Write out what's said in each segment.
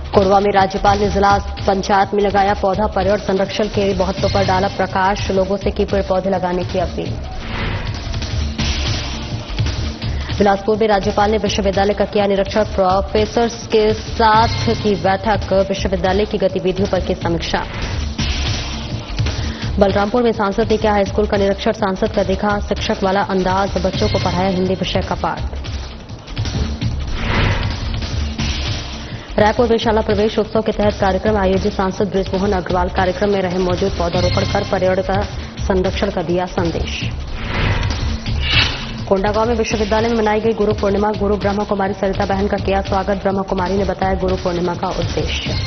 कोरबा में राज्यपाल ने जिला पंचायत में लगाया पौधा, पर्यावरण संरक्षण के महत्व पर डाला प्रकाश, लोगों से की पेड़ पौधे लगाने की अपील। बिलासपुर में राज्यपाल ने विश्वविद्यालय का किया निरीक्षण, प्रोफेसर्स के साथ की बैठक, विश्वविद्यालय की गतिविधियों पर की समीक्षा। बलरामपुर में सांसद ने किया हाईस्कूल का निरीक्षण, सांसद का देखा शिक्षक वाला अंदाज, बच्चों को पढ़ाया हिंदी विषय का पाठ। रायपुर में शाला प्रवेश उत्सव के तहत कार्यक्रम आयोजित, सांसद बृजमोहन अग्रवाल कार्यक्रम में रहे मौजूद, पौधारोपण कर पर्यावरण का संरक्षण का दिया संदेश। कोंडागांव में विश्वविद्यालय में मनाई गई गुरु पूर्णिमा, गुरु ब्रह्मा कुमारी सरिता बहन का किया स्वागत, ब्रह्मा कुमारी ने बताया गुरु पूर्णिमा का उद्देश्य।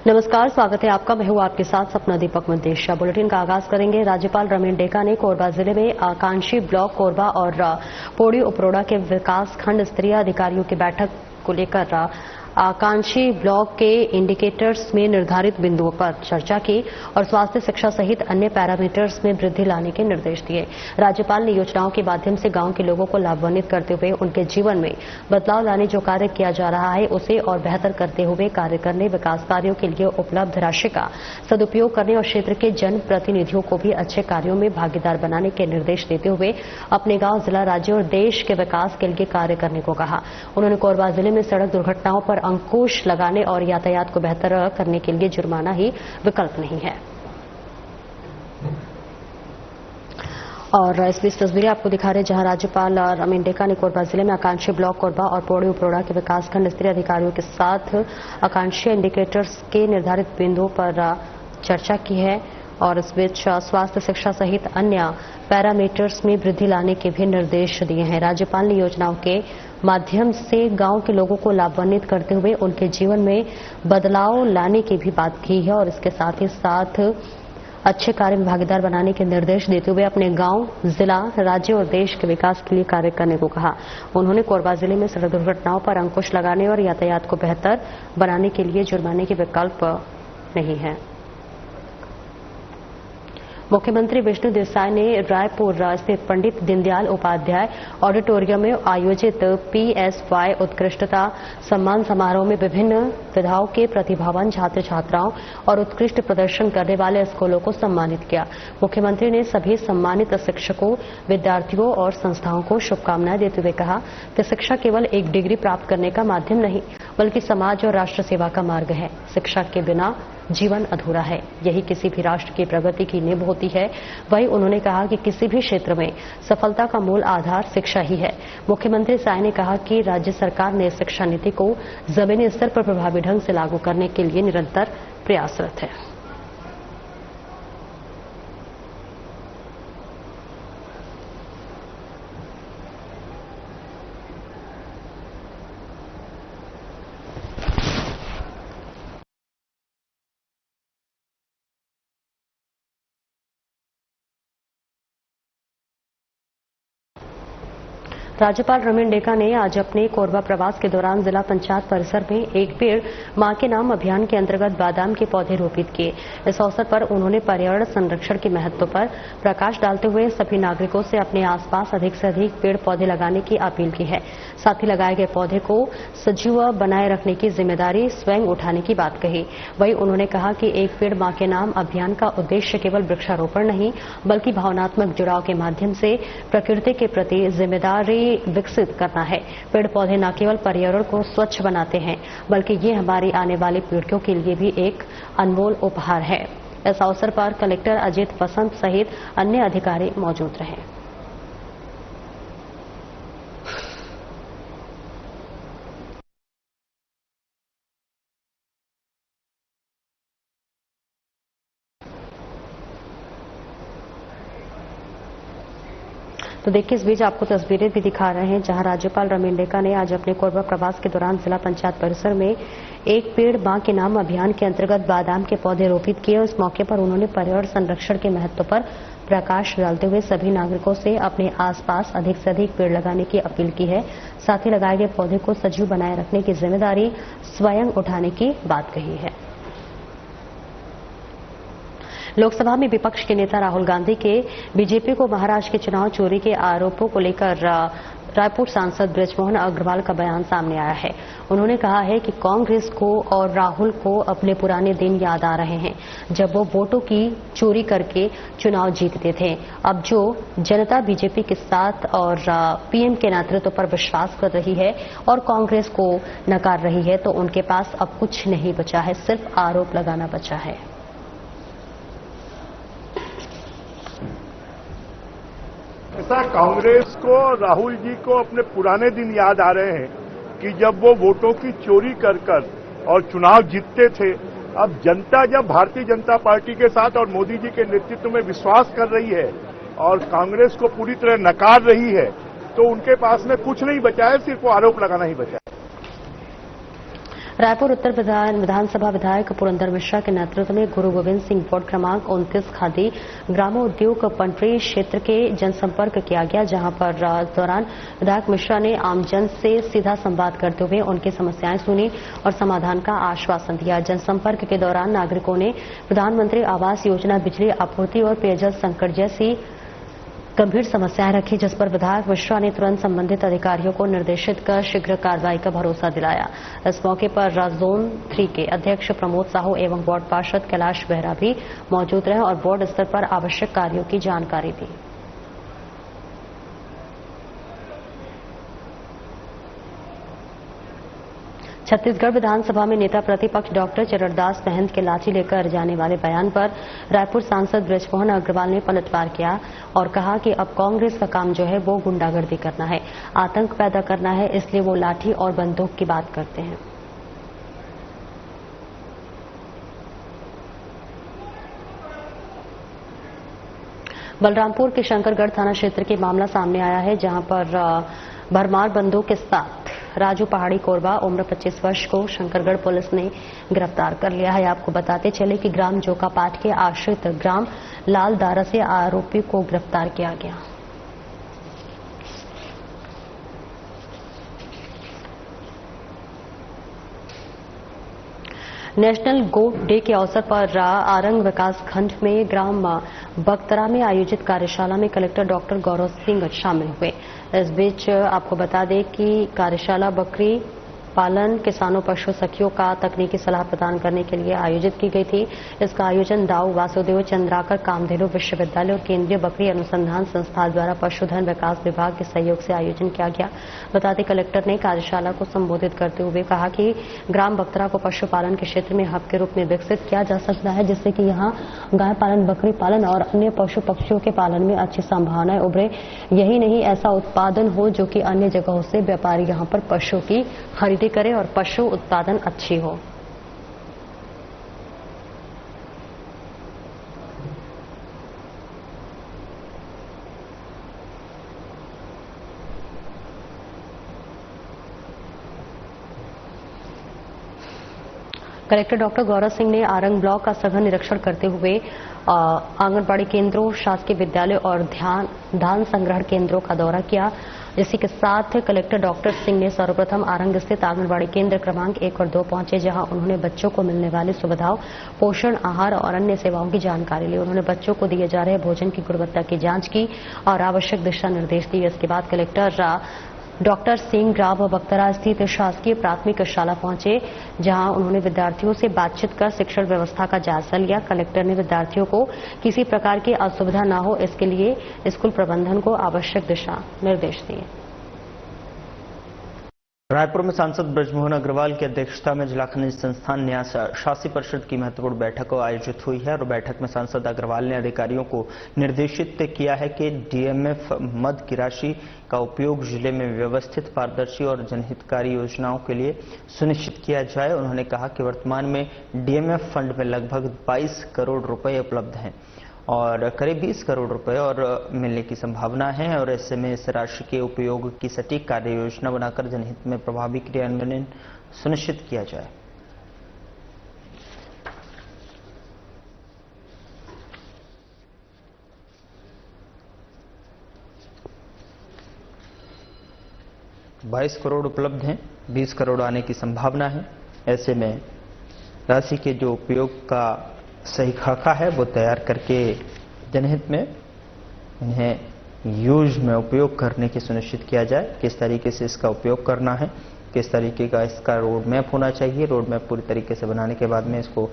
नमस्कार, स्वागत है आपका। मैं हूं आपके साथ सपना दीपक मंदेशा। बुलेटिन का आगाज करेंगे। राज्यपाल रमेन डेका ने कोरबा जिले में आकांक्षी ब्लॉक कोरबा और पोड़ी उपरोड़ा के विकास खंड स्तरीय अधिकारियों की बैठक को लेकर आकांक्षी ब्लॉक के इंडिकेटर्स में निर्धारित बिंदुओं पर चर्चा की और स्वास्थ्य, शिक्षा सहित अन्य पैरामीटर्स में वृद्धि लाने के निर्देश दिए। राज्यपाल ने योजनाओं के माध्यम से गांव के लोगों को लाभान्वित करते हुए उनके जीवन में बदलाव लाने जो कार्य किया जा रहा है उसे और बेहतर करते हुए कार्य करने, विकास कार्यों के लिए उपलब्ध राशि का सदुपयोग करने और क्षेत्र के जनप्रतिनिधियों को भी अच्छे कार्यों में भागीदार बनाने के निर्देश देते हुए अपने गांव, जिला, राज्य और देश के विकास के लिए कार्य करने को कहा। उन्होंने कोरबा जिले में सड़क दुर्घटनाओं पर अंकुश लगाने और यातायात को बेहतर करने के लिए जुर्माना ही विकल्प नहीं है। और इस बीच तस्वीरें आपको दिखा रहे हैं जहां राज्यपाल रमेन डेका ने कोरबा जिले में आकांक्षी ब्लॉक कोरबा और पोड़ी उपरोड़ा के विकासखंड स्तरीय अधिकारियों के साथ आकांक्षी इंडिकेटर्स के निर्धारित बिंदुओं पर चर्चा की है और इस बीच स्वास्थ्य, शिक्षा सहित अन्य पैरामीटर्स में वृद्धि लाने के भी निर्देश दिए हैं। राज्यपाल ने योजनाओं के माध्यम से गांव के लोगों को लाभान्वित करते हुए उनके जीवन में बदलाव लाने की भी बात की है और इसके साथ ही साथ अच्छे कार्य में भागीदार बनाने के निर्देश देते हुए अपने गांव, जिला, राज्य और देश के विकास के लिए कार्य करने को कहा। उन्होंने कोरबा जिले में सड़क दुर्घटनाओं पर अंकुश लगाने और यातायात को बेहतर बनाने के लिए जुर्माने के विकल्प नहीं है। मुख्यमंत्री विष्णु देसाई ने रायपुर स्थित पंडित दीनदयाल उपाध्याय ऑडिटोरियम में आयोजित PSY उत्कृष्टता सम्मान समारोह में विभिन्न विधाओं के प्रतिभावान छात्र छात्राओं और उत्कृष्ट प्रदर्शन करने वाले स्कूलों को सम्मानित किया। मुख्यमंत्री ने सभी सम्मानित शिक्षकों, विद्यार्थियों और संस्थाओं को शुभकामनाएं देते हुए कहा कि शिक्षा केवल एक डिग्री प्राप्त करने का माध्यम नहीं बल्कि समाज और राष्ट्र सेवा का मार्ग है। शिक्षा के बिना जीवन अधूरा है, यही किसी भी राष्ट्र की प्रगति की नींव होती है। वहीं उन्होंने कहा कि किसी भी क्षेत्र में सफलता का मूल आधार शिक्षा ही है। मुख्यमंत्री साय ने कहा कि राज्य सरकार ने शिक्षा नीति को जमीनी स्तर पर प्रभावी ढंग से लागू करने के लिए निरंतर प्रयासरत है। राज्यपाल रमेन डेका ने आज अपने कोरबा प्रवास के दौरान जिला पंचायत परिसर में एक पेड़ मां के नाम अभियान के अंतर्गत बादाम के पौधे रोपित किए। इस अवसर पर उन्होंने पर्यावरण संरक्षण के महत्व पर प्रकाश डालते हुए सभी नागरिकों से अपने आसपास अधिक से अधिक पेड़ पौधे लगाने की अपील की है। साथ ही लगाए गए पौधे को सजीव बनाए रखने की जिम्मेदारी स्वयं उठाने की बात कही। वहीं उन्होंने कहा कि एक पेड़ मां के नाम अभियान का उद्देश्य केवल वृक्षारोपण नहीं बल्कि भावनात्मक जुड़ाव के माध्यम से प्रकृति के प्रति जिम्मेदारी विकसित करना है। पेड़ पौधे न केवल पर्यावरण को स्वच्छ बनाते हैं बल्कि ये हमारी आने वाली पीढ़ियों के लिए भी एक अनमोल उपहार है। इस अवसर पर कलेक्टर अजित वसंत सहित अन्य अधिकारी मौजूद रहे। तो देखिए, इस बीच आपको तस्वीरें भी दिखा रहे हैं जहां राज्यपाल रमेन डेका ने आज अपने कोरबा प्रवास के दौरान जिला पंचायत परिसर में एक पेड़ मां के नाम अभियान के अंतर्गत बादाम के पौधे रोपित किए। इस मौके पर उन्होंने पर्यावरण संरक्षण के महत्व पर प्रकाश डालते हुए सभी नागरिकों से अपने आसपास अधिक से अधिक पेड़ लगाने की अपील की है। साथ ही लगाए गए पौधे को सजीव बनाए रखने की जिम्मेदारी स्वयं उठाने की बात कही है। लोकसभा में विपक्ष के नेता राहुल गांधी के बीजेपी को महाराष्ट्र के चुनाव चोरी के आरोपों को लेकर रायपुर सांसद बृजमोहन अग्रवाल का बयान सामने आया है। उन्होंने कहा है कि कांग्रेस को और राहुल को अपने पुराने दिन याद आ रहे हैं, जब वो वोटों की चोरी करके चुनाव जीतते थे। अब जो जनता बीजेपी के साथ और पीएम के नेतृत्व पर विश्वास कर रही है और कांग्रेस को नकार रही है, तो उनके पास अब कुछ नहीं बचा है, सिर्फ आरोप लगाना बचा है। ऐसा कांग्रेस को, राहुल जी को अपने पुराने दिन याद आ रहे हैं कि जब वो वोटों की चोरी कर और चुनाव जीतते थे। अब जनता जब भारतीय जनता पार्टी के साथ और मोदी जी के नेतृत्व में विश्वास कर रही है और कांग्रेस को पूरी तरह नकार रही है, तो उनके पास में कुछ नहीं बचा है, सिर्फ वो आरोप लगाना ही बचा है। रायपुर उत्तर विधानसभा विधायक पुरंदर मिश्रा के नेतृत्व में गुरु गोविंद सिंह वार्ड क्रमांक 29 खादी ग्रामोद्योग पंटरी क्षेत्र के जनसंपर्क किया गया, जहां पर इस दौरान विधायक मिश्रा ने आमजन से सीधा संवाद करते हुए उनकी समस्याएं सुनी और समाधान का आश्वासन दिया। जनसंपर्क के दौरान नागरिकों ने प्रधानमंत्री आवास योजना, बिजली आपूर्ति और पेयजल संकट जैसी गंभीर समस्याएं रखी, जिस पर विधायक मिश्रा ने तुरंत संबंधित अधिकारियों को निर्देशित कर शीघ्र कार्रवाई का भरोसा दिलाया। इस मौके पर जोन 3 के अध्यक्ष प्रमोद साहू एवं वार्ड पार्षद कैलाश बेहरा भी मौजूद रहे और वार्ड स्तर पर आवश्यक कार्यों की जानकारी दी। छत्तीसगढ़ विधानसभा में नेता प्रतिपक्ष डॉक्टर चरणदास महंत के लाठी लेकर जाने वाले बयान पर रायपुर सांसद बृजमोहन अग्रवाल ने पलटवार किया और कहा कि अब कांग्रेस का काम जो है वो गुंडागर्दी करना है, आतंक पैदा करना है, इसलिए वो लाठी और बंदूक की बात करते हैं। बलरामपुर के शंकरगढ़ थाना क्षेत्र के मामला सामने आया है, जहां पर भरमार बंदूक के साथ राजू पहाड़ी कोरबा उम्र 25 वर्ष को शंकरगढ़ पुलिस ने गिरफ्तार कर लिया है। आपको बताते चले कि ग्राम जोकापाट के आश्रित ग्राम लालदारा से आरोपी को गिरफ्तार किया गया। नेशनल गोट डे के अवसर पर आरंग विकास खंड में ग्राम बक्तरा में आयोजित कार्यशाला में कलेक्टर डॉक्टर गौरव सिंह शामिल हुए। इस बीच आपको बता दें कि कार्यशाला बकरी पालन किसानों पशु सखियों का तकनीकी सलाह प्रदान करने के लिए आयोजित की गई थी। इसका आयोजन दाऊ वासुदेव चंद्राकर कामधेनु विश्वविद्यालय और केंद्रीय बकरी अनुसंधान संस्थान द्वारा पशुधन विकास विभाग के सहयोग से आयोजन किया गया। बताते कलेक्टर ने कार्यशाला को संबोधित करते हुए कहा कि ग्राम बक्तरा को पशुपालन के क्षेत्र में हब के रूप में विकसित किया जा सकता है, जिससे कि यहाँ गाय पालन, बकरी पालन और अन्य पशु पक्षियों के पालन में अच्छी संभावनाएं उभरे। यही नहीं, ऐसा उत्पादन हो जो कि अन्य जगहों से व्यापारी यहाँ पर पशु की खरीदी करे और पशु उत्पादन अच्छी हो। कलेक्टर डॉक्टर गौरव सिंह ने आरंग ब्लॉक का सघन निरीक्षण करते हुए आंगनबाड़ी केंद्रों, शासकीय विद्यालय और धान संग्रहण केंद्रों का दौरा किया। इसी के साथ कलेक्टर डॉक्टर सिंह ने सर्वप्रथम आरंग स्थित आंगनबाड़ी केंद्र क्रमांक 1 और 2 पहुंचे, जहां उन्होंने बच्चों को मिलने वाली सुविधाओं, पोषण आहार और अन्य सेवाओं की जानकारी ली। उन्होंने बच्चों को दिए जा रहे भोजन की गुणवत्ता की जांच की और आवश्यक दिशा निर्देश दिए। इसके बाद कलेक्टर डॉक्टर सिंह ग्राम बक्तरा स्थित शासकीय प्राथमिक शाला पहुंचे, जहां उन्होंने विद्यार्थियों से बातचीत कर शिक्षण व्यवस्था का जायजा लिया। कलेक्टर ने विद्यार्थियों को किसी प्रकार की असुविधा न हो, इसके लिए स्कूल प्रबंधन को आवश्यक दिशा निर्देश दिए। रायपुर में सांसद बृजमोहन अग्रवाल की अध्यक्षता में जिला खनिज संस्थान न्यास शासी परिषद की महत्वपूर्ण बैठक आयोजित हुई है और बैठक में सांसद अग्रवाल ने अधिकारियों को निर्देशित किया है कि डीएमएफ मद की राशि का उपयोग जिले में व्यवस्थित, पारदर्शी और जनहितकारी योजनाओं के लिए सुनिश्चित किया जाए। उन्होंने कहा कि वर्तमान में डीएमएफ फंड में लगभग 22 करोड़ रुपए उपलब्ध हैं और करीब 20 करोड़ रुपए और मिलने की संभावना है और ऐसे में इस राशि के उपयोग की सटीक कार्य योजना बनाकर जनहित में प्रभावी क्रियान्वयन सुनिश्चित किया जाए। बाईस करोड़ उपलब्ध हैं, 20 करोड़ आने की संभावना है। ऐसे में राशि के जो उपयोग का सही खाका है वो तैयार करके जनहित में इन्हें यूज में उपयोग करने की सुनिश्चित किया जाए। किस तरीके से इसका उपयोग करना है, किस तरीके का इसका रोड मैप होना चाहिए। रोड मैप पूरी तरीके से बनाने के बाद में इसको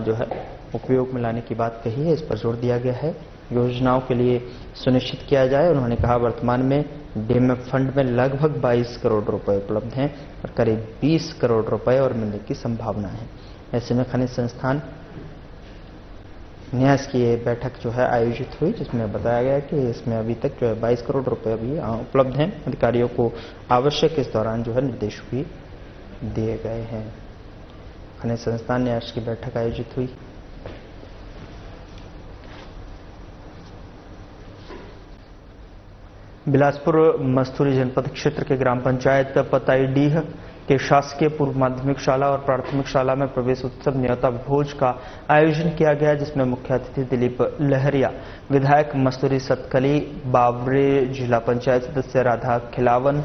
जो है उपयोग में लाने की बात कही है, इस पर जोर दिया गया है। योजनाओं के लिए सुनिश्चित किया जाए। उन्होंने कहा वर्तमान में डीएमएफ फंड में लगभग 22 करोड़ रुपए उपलब्ध हैं और करीब 20 करोड़ रुपए और मिलने की संभावना है। ऐसे में खनिज संस्थान न्यास की ये बैठक जो है आयोजित हुई, जिसमें बताया गया कि इसमें अभी तक जो है 22 करोड़ रुपए अभी उपलब्ध हैं। अधिकारियों को आवश्यक इस दौरान जो है निर्देश भी दिए गए हैं। खनिज संस्थान न्यास की बैठक आयोजित हुई। बिलासपुर मस्तूरी जनपद क्षेत्र के ग्राम पंचायत पताईडीह के शासकीय पूर्व माध्यमिक शाला और प्राथमिक शाला में प्रवेश उत्सव न्योता भोज का आयोजन किया गया, जिसमें मुख्य अतिथि दिलीप लहरिया, विधायक मस्तूरी सतकली, बावरे जिला पंचायत सदस्य राधा खिलावन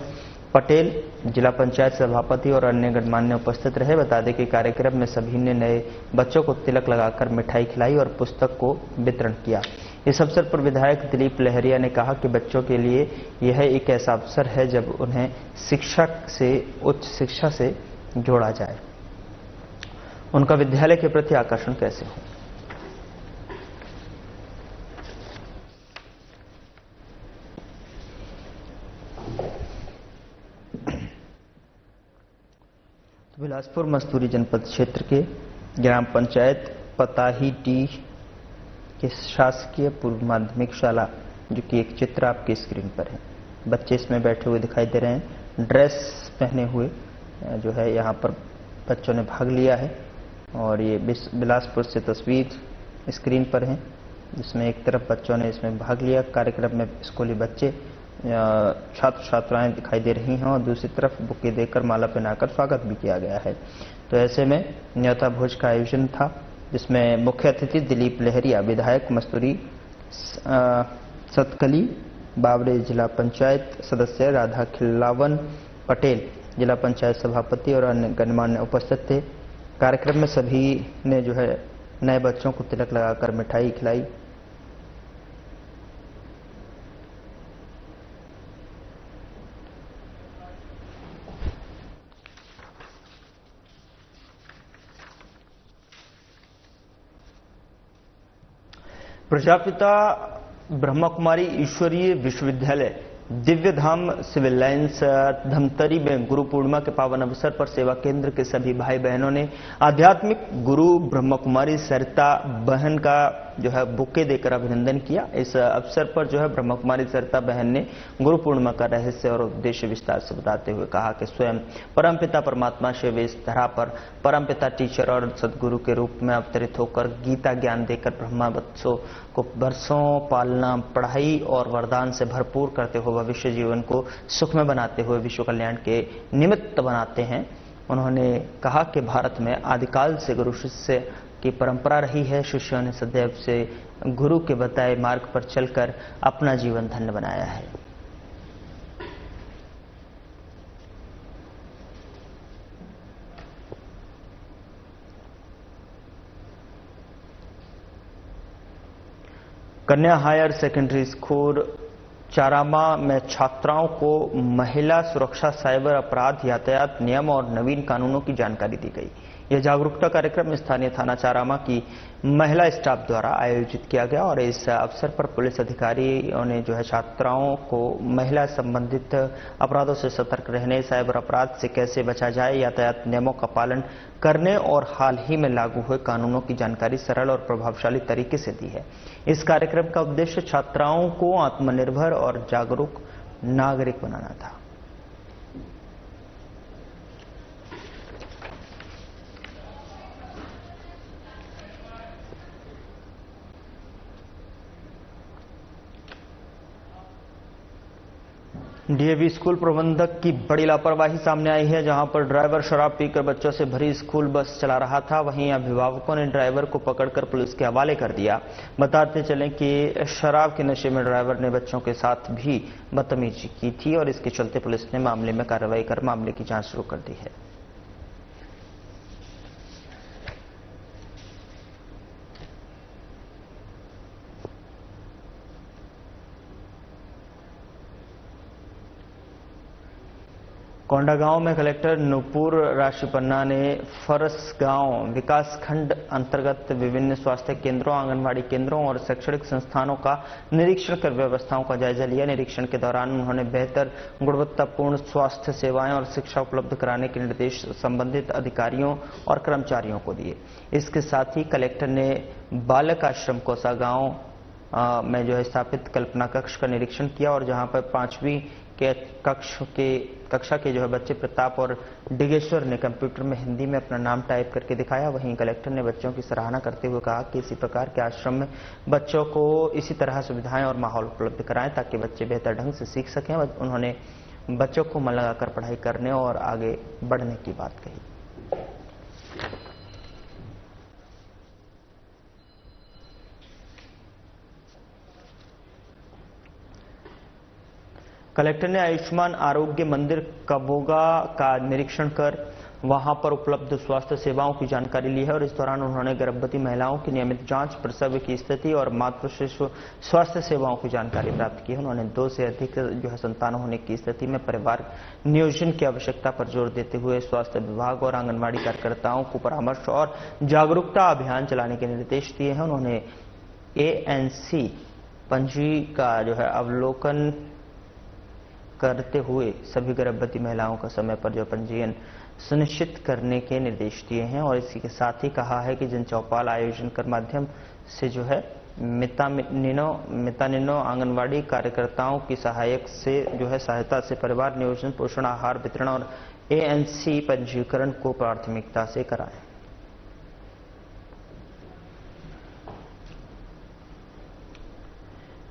पटेल, जिला पंचायत सभापति और अन्य गणमान्य उपस्थित रहे। बता दें कि कार्यक्रम में सभी ने नए बच्चों को तिलक लगाकर मिठाई खिलाई और पुस्तक को वितरण किया। इस अवसर पर विधायक दिलीप लहरिया ने कहा कि बच्चों के लिए यह एक ऐसा अवसर है जब उन्हें शिक्षा से उच्च शिक्षा से जोड़ा जाए। उनका विद्यालय के प्रति आकर्षण कैसे हो। बिलासपुर मस्तूरी जनपद क्षेत्र के ग्राम पंचायत पताहीडीह के शासकीय पूर्व माध्यमिक शाला, जो कि एक चित्र आपकी स्क्रीन पर है। बच्चे इसमें बैठे हुए दिखाई दे रहे हैं, ड्रेस पहने हुए जो है यहाँ पर बच्चों ने भाग लिया है। और ये बिलासपुर से तस्वीर स्क्रीन पर है, जिसमें एक तरफ बच्चों ने इसमें भाग लिया कार्यक्रम में, स्कूली बच्चे छात्र छात्राएं दिखाई दे रही हैं और दूसरी तरफ बुके देकर माला पहनाकर स्वागत भी किया गया है। तो ऐसे में न्योता भोज का आयोजन था, जिसमें मुख्य अतिथि दिलीप लहरिया, विधायक मस्तूरी सतकली, बावरे जिला पंचायत सदस्य राधा खिलावन पटेल, जिला पंचायत सभापति और अन्य गणमान्य उपस्थित थे। कार्यक्रम में सभी ने जो है नए बच्चों को तिलक लगाकर मिठाई खिलाई। प्रजापिता ब्रह्मकुमारी ईश्वरीय विश्वविद्यालय दिव्य धाम सिविल लाइन्स धमतरी में गुरु पूर्णिमा के पावन अवसर पर सेवा केंद्र के सभी भाई बहनों ने आध्यात्मिक गुरु ब्रह्मकुमारी सरिता बहन का जो है बुके देकर अभिनंदन किया। इस अवसर पर जो है ब्रह्मकुमारी सरिता बहन ने गुरु पूर्णिमा का रहस्य और उद्देश्य विस्तार से बताते हुए कहा कि स्वयं परमपिता परमात्मा से वे इस धरा पर परमपिता टीचर और सदगुरु के रूप में अवतरित होकर गीता ज्ञान देकर ब्रह्मा बच्चों को बरसों पालना, पढ़ाई और वरदान से भरपूर करते हुए भविष्य जीवन को सुखमय बनाते हुए विश्व कल्याण के निमित्त बनाते हैं। उन्होंने कहा कि भारत में आदिकाल से गुरु शिष्य की परंपरा रही है। शिष्यों ने सदैव से गुरु के बताए मार्ग पर चलकर अपना जीवन धन्य बनाया है। कन्या हायर सेकेंडरी स्कूल चारामा में छात्राओं को महिला सुरक्षा, साइबर अपराध, यातायात नियम और नवीन कानूनों की जानकारी दी गई। यह जागरूकता कार्यक्रम स्थानीय थाना चारामा की महिला स्टाफ द्वारा आयोजित किया गया और इस अवसर पर पुलिस अधिकारियों ने जो है छात्राओं को महिला संबंधित अपराधों से सतर्क रहने, साइबर अपराध से कैसे बचा जाए, यातायात नियमों का पालन करने और हाल ही में लागू हुए कानूनों की जानकारी सरल और प्रभावशाली तरीके से दी है। इस कार्यक्रम का उद्देश्य छात्राओं को आत्मनिर्भर और जागरूक नागरिक बनाना था। डीएवी स्कूल प्रबंधक की बड़ी लापरवाही सामने आई है, जहां पर ड्राइवर शराब पीकर बच्चों से भरी स्कूल बस चला रहा था। वहीं अभिभावकों ने ड्राइवर को पकड़कर पुलिस के हवाले कर दिया। बताते चलें कि शराब के नशे में ड्राइवर ने बच्चों के साथ भी बदतमीजी की थी और इसके चलते पुलिस ने मामले में कार्रवाई कर मामले की जांच शुरू कर दी है। कोंडागांव में कलेक्टर नुपुर राशिपन्ना ने फरस गांव विकासखंड अंतर्गत विभिन्न स्वास्थ्य केंद्रों, आंगनबाड़ी केंद्रों और शैक्षणिक संस्थानों का निरीक्षण कर व्यवस्थाओं का जायजा लिया। निरीक्षण के दौरान उन्होंने बेहतर गुणवत्तापूर्ण स्वास्थ्य सेवाएं और शिक्षा उपलब्ध कराने के निर्देश संबंधित अधिकारियों और कर्मचारियों को दिए। इसके साथ ही कलेक्टर ने बालक आश्रम कोसा गांव में जो है स्थापित कल्पना कक्ष का निरीक्षण किया और जहां पर 5वीं के कक्षा के जो है बच्चे प्रताप और डिगेश्वर ने कंप्यूटर में हिंदी में अपना नाम टाइप करके दिखाया। वहीं कलेक्टर ने बच्चों की सराहना करते हुए कहा कि इसी प्रकार के आश्रम में बच्चों को इसी तरह सुविधाएं और माहौल उपलब्ध कराएं ताकि बच्चे बेहतर ढंग से सीख सकें। उन्होंने बच्चों को मन लगाकर पढ़ाई करने और आगे बढ़ने की बात कही। कलेक्टर ने आयुष्मान आरोग्य मंदिर कबोगा का निरीक्षण कर वहां पर उपलब्ध स्वास्थ्य सेवाओं की जानकारी ली है और इस दौरान उन्होंने गर्भवती महिलाओं की नियमित जांच, प्रसव की स्थिति और मातृ शिशु स्वास्थ्य सेवाओं की जानकारी प्राप्त की है। उन्होंने 2 से अधिक जो है संतान होने की स्थिति में परिवार नियोजन की आवश्यकता पर जोर देते हुए स्वास्थ्य विभाग और आंगनबाड़ी कार्यकर्ताओं को परामर्श और जागरूकता अभियान चलाने के निर्देश दिए हैं। उन्होंने ANC पंजी का जो है अवलोकन करते हुए सभी गर्भवती महिलाओं का समय पर जो पंजीयन सुनिश्चित करने के निर्देश दिए हैं और इसी के साथ ही कहा है कि जन चौपाल आयोजन कर माध्यम से जो है मितानिनो आंगनवाड़ी कार्यकर्ताओं की सहायता से परिवार नियोजन, पोषण आहार वितरण और ANC पंजीकरण को प्राथमिकता से कराएं।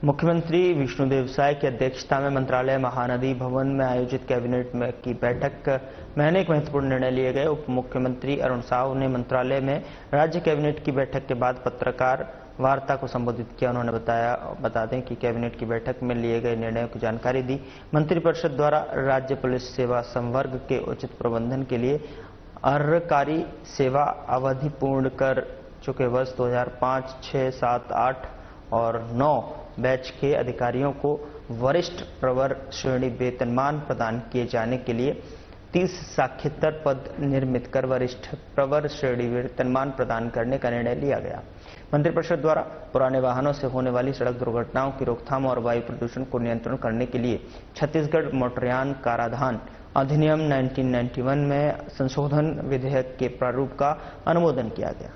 मुख्यमंत्री विष्णुदेव साय की अध्यक्षता में मंत्रालय महानदी भवन में आयोजित कैबिनेट की बैठक में अनेक महत्वपूर्ण निर्णय लिए गए। उप मुख्यमंत्री अरुण साव ने मंत्रालय में राज्य कैबिनेट की बैठक के बाद पत्रकार वार्ता को संबोधित किया। उन्होंने बता दें कि कैबिनेट की बैठक में लिए गए निर्णयों की जानकारी दी। मंत्रिपरिषद द्वारा राज्य पुलिस सेवा संवर्ग के उचित प्रबंधन के लिए अर्हकारी सेवा अवधि पूर्ण कर चुके वर्ष 2005, 6, 7, 8 और 9 बैच के अधिकारियों को वरिष्ठ प्रवर श्रेणी वेतनमान प्रदान किए जाने के लिए 30 साक्षात्कार पद निर्मित कर वरिष्ठ प्रवर श्रेणी वेतनमान प्रदान करने का निर्णय लिया गया। मंत्रिपरिषद द्वारा पुराने वाहनों से होने वाली सड़क दुर्घटनाओं की रोकथाम और वायु प्रदूषण को नियंत्रण करने के लिए छत्तीसगढ़ मोटरयान कराधान अधिनियम 1991 में संशोधन विधेयक के प्रारूप का अनुमोदन किया गया।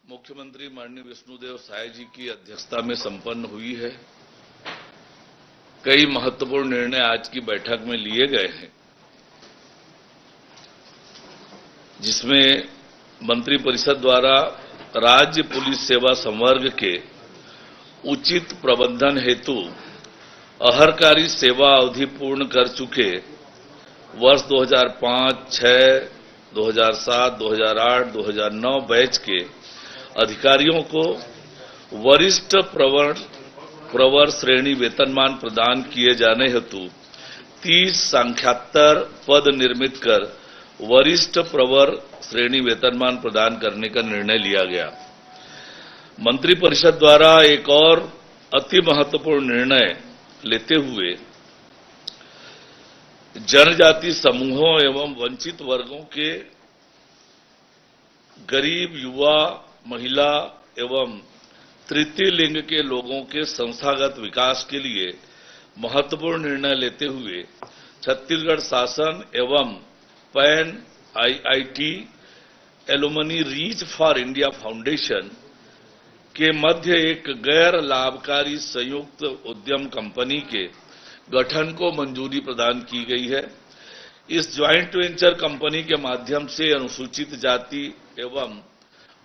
मुख्यमंत्री माननीय विष्णुदेव साय जी की अध्यक्षता में संपन्न हुई है। कई महत्वपूर्ण निर्णय आज की बैठक में लिए गए हैं, जिसमें मंत्रिपरिषद द्वारा राज्य पुलिस सेवा संवर्ग के उचित प्रबंधन हेतु अर्हकारी सेवा अवधि पूर्ण कर चुके वर्ष 2005, 6, 2007, 2008, 2009 बैच के अधिकारियों को वरिष्ठ प्रवर श्रेणी वेतनमान प्रदान किए जाने हेतु 30 साक्षात्कार पद निर्मित कर वरिष्ठ प्रवर श्रेणी वेतनमान प्रदान करने का निर्णय लिया गया। मंत्रिपरिषद द्वारा एक और अति महत्वपूर्ण निर्णय लेते हुए जनजाति समूहों एवं वंचित वर्गों के गरीब, युवा, महिला एवं तृतीय लिंग के लोगों के संस्थागत विकास के लिए महत्वपूर्ण निर्णय लेते हुए छत्तीसगढ़ शासन एवं pan IIT alumni reach for India foundation के मध्य एक गैर लाभकारी संयुक्त उद्यम कंपनी के गठन को मंजूरी प्रदान की गई है। इस ज्वाइंट वेंचर कंपनी के माध्यम से अनुसूचित जाति एवं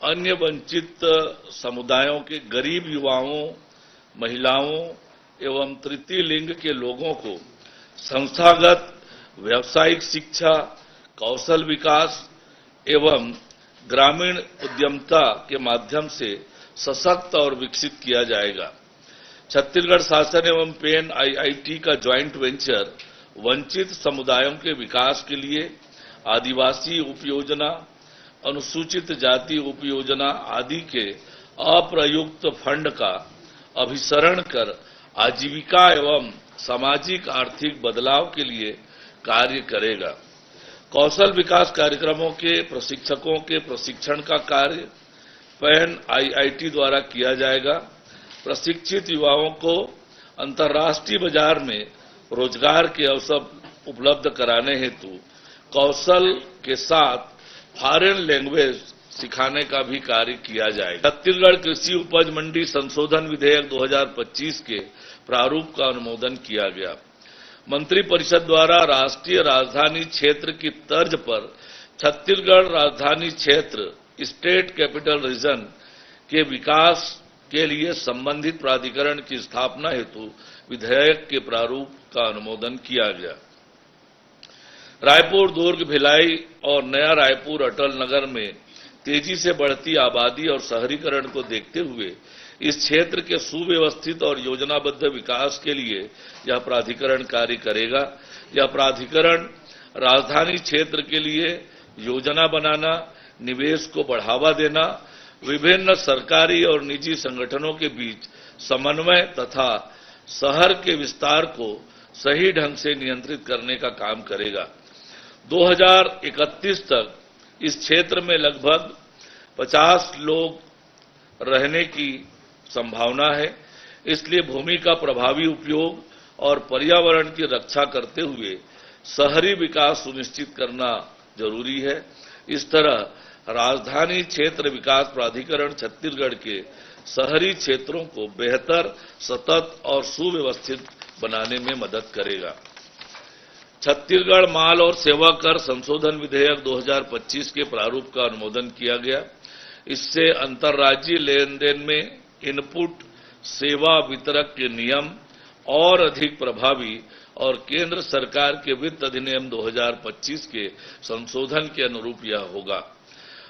अन्य वंचित समुदायों के गरीब युवाओं, महिलाओं एवं तृतीय लिंग के लोगों को संस्थागत व्यावसायिक शिक्षा, कौशल विकास एवं ग्रामीण उद्यमिता के माध्यम से सशक्त और विकसित किया जाएगा। छत्तीसगढ़ शासन एवं पेन IIT का ज्वाइंट वेंचर वंचित समुदायों के विकास के लिए आदिवासी उपयोजना, अनुसूचित जाति उपयोजना आदि के अप्रयुक्त फंड का अभिसरण कर आजीविका एवं सामाजिक आर्थिक बदलाव के लिए कार्य करेगा। कौशल विकास कार्यक्रमों के प्रशिक्षकों के प्रशिक्षण का कार्य पैन आईआईटी द्वारा किया जाएगा। प्रशिक्षित युवाओं को अंतर्राष्ट्रीय बाजार में रोजगार के अवसर उपलब्ध कराने हेतु कौशल के साथ फॉरेन लैंग्वेज सिखाने का भी कार्य किया जाएगा। छत्तीसगढ़ कृषि उपज मंडी संशोधन विधेयक 2025 के प्रारूप का अनुमोदन किया गया। मंत्रिपरिषद द्वारा राष्ट्रीय राजधानी क्षेत्र की तर्ज पर छत्तीसगढ़ राजधानी क्षेत्र स्टेट कैपिटल रीजन के विकास के लिए संबंधित प्राधिकरण की स्थापना हेतु विधेयक के प्रारूप का अनुमोदन किया गया। रायपुर, दुर्ग, भिलाई और नया रायपुर अटल नगर में तेजी से बढ़ती आबादी और शहरीकरण को देखते हुए इस क्षेत्र के सुव्यवस्थित और योजनाबद्ध विकास के लिए यह प्राधिकरण कार्य करेगा। यह प्राधिकरण राजधानी क्षेत्र के लिए योजना बनाना, निवेश को बढ़ावा देना, विभिन्न सरकारी और निजी संगठनों के बीच समन्वय तथा शहर के विस्तार को सही ढंग से नियंत्रित करने का काम करेगा। 2031 तक इस क्षेत्र में लगभग 50 लोग रहने की संभावना है। इसलिए भूमि का प्रभावी उपयोग और पर्यावरण की रक्षा करते हुए शहरी विकास सुनिश्चित करना जरूरी है। इस तरह राजधानी क्षेत्र विकास प्राधिकरण छत्तीसगढ़ के शहरी क्षेत्रों को बेहतर, सतत और सुव्यवस्थित बनाने में मदद करेगा। छत्तीसगढ़ माल और सेवा कर संशोधन विधेयक 2025 के प्रारूप का अनुमोदन किया गया। इससे अंतर्राज्यीय लेन देन में इनपुट सेवा वितरक के नियम और अधिक प्रभावी और केंद्र सरकार के वित्त अधिनियम 2025 के संशोधन के अनुरूप यह होगा।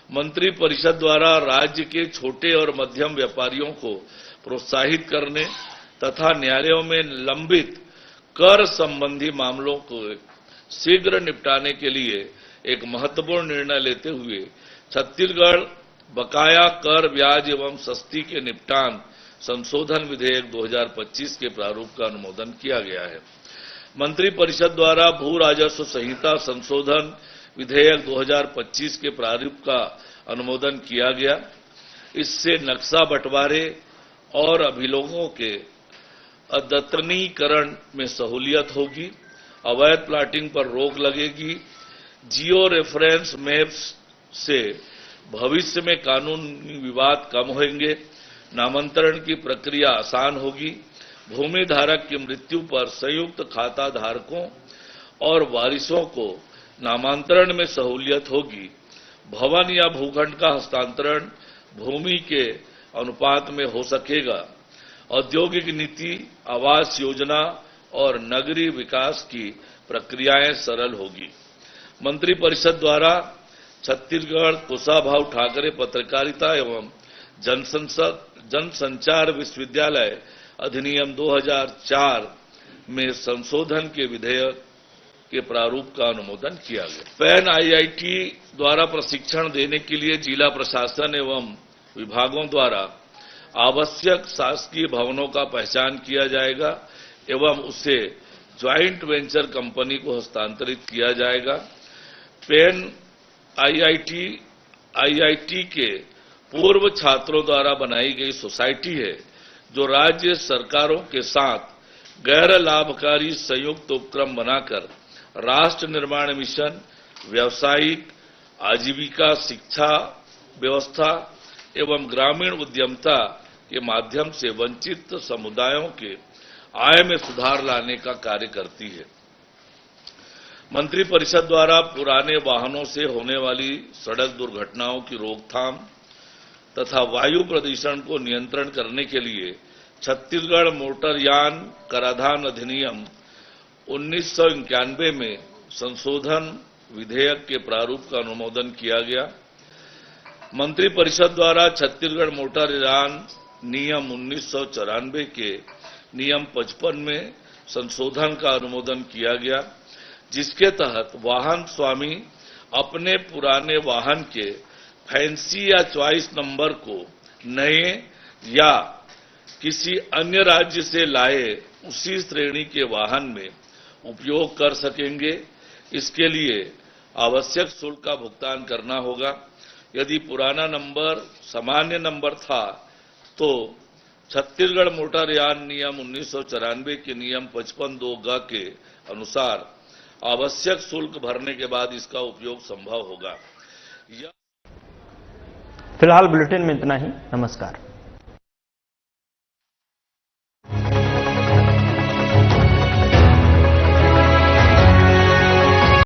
मंत्रिपरिषद द्वारा राज्य के छोटे और मध्यम व्यापारियों को प्रोत्साहित करने तथा न्यायालयों में लंबित कर संबंधी मामलों को शीघ्र निपटाने के लिए एक महत्वपूर्ण निर्णय लेते हुए छत्तीसगढ़ बकाया कर ब्याज एवं सस्ती के निपटान संशोधन विधेयक 2025 के प्रारूप का अनुमोदन किया गया है। मंत्रिपरिषद द्वारा भू राजस्व संहिता संशोधन विधेयक 2025 के प्रारूप का अनुमोदन किया गया। इससे नक्शा बंटवारे और अभिलोगों के अद्यतनीकरण में सहूलियत होगी, अवैध प्लाटिंग पर रोक लगेगी, जियो रेफरेंस मैप्स से भविष्य में कानूनी विवाद कम होंगे, नामांतरण की प्रक्रिया आसान होगी, भूमि धारक की मृत्यु पर संयुक्त खाता धारकों और वारिसों को नामांतरण में सहूलियत होगी, भवन या भूखंड का हस्तांतरण भूमि के अनुपात में हो सकेगा, औद्योगिक नीति, आवास योजना और नगरीय विकास की प्रक्रियाएं सरल होगी। मंत्रिपरिषद द्वारा छत्तीसगढ़ कुशाभाऊ ठाकरे पत्रकारिता एवं जनसंचार विश्वविद्यालय अधिनियम 2004 में संशोधन के विधेयक के प्रारूप का अनुमोदन किया गया। पैन आईआईटी द्वारा प्रशिक्षण देने के लिए जिला प्रशासन एवं विभागों द्वारा आवश्यक शासकीय भवनों का पहचान किया जाएगा एवं उसे ज्वाइंट वेंचर कंपनी को हस्तांतरित किया जाएगा। पैन आईआईटी के पूर्व छात्रों द्वारा बनाई गई सोसाइटी है जो राज्य सरकारों के साथ गैर लाभकारी संयुक्त उपक्रम बनाकर राष्ट्र निर्माण मिशन, व्यावसायिक आजीविका शिक्षा व्यवस्था एवं ग्रामीण उद्यमिता के माध्यम से वंचित समुदायों के आय में सुधार लाने का कार्य करती है। मंत्रिपरिषद द्वारा पुराने वाहनों से होने वाली सड़क दुर्घटनाओं की रोकथाम तथा वायु प्रदूषण को नियंत्रण करने के लिए छत्तीसगढ़ मोटरयान कराधान अधिनियम 1991 में संशोधन विधेयक के प्रारूप का अनुमोदन किया गया। मंत्रिपरिषद द्वारा छत्तीसगढ़ मोटरयान नियम 1994 के नियम 55 में संशोधन का अनुमोदन किया गया, जिसके तहत वाहन स्वामी अपने पुराने वाहन के फैंसी या चॉइस नंबर को नए या किसी अन्य राज्य से लाए उसी श्रेणी के वाहन में उपयोग कर सकेंगे। इसके लिए आवश्यक शुल्क का भुगतान करना होगा। यदि पुराना नंबर सामान्य नंबर था तो छत्तीसगढ़ मोटर यान नियम 1994 के नियम 55(2) के अनुसार आवश्यक शुल्क भरने के बाद इसका उपयोग संभव होगा। फिलहाल बुलेटिन में इतना ही। नमस्कार।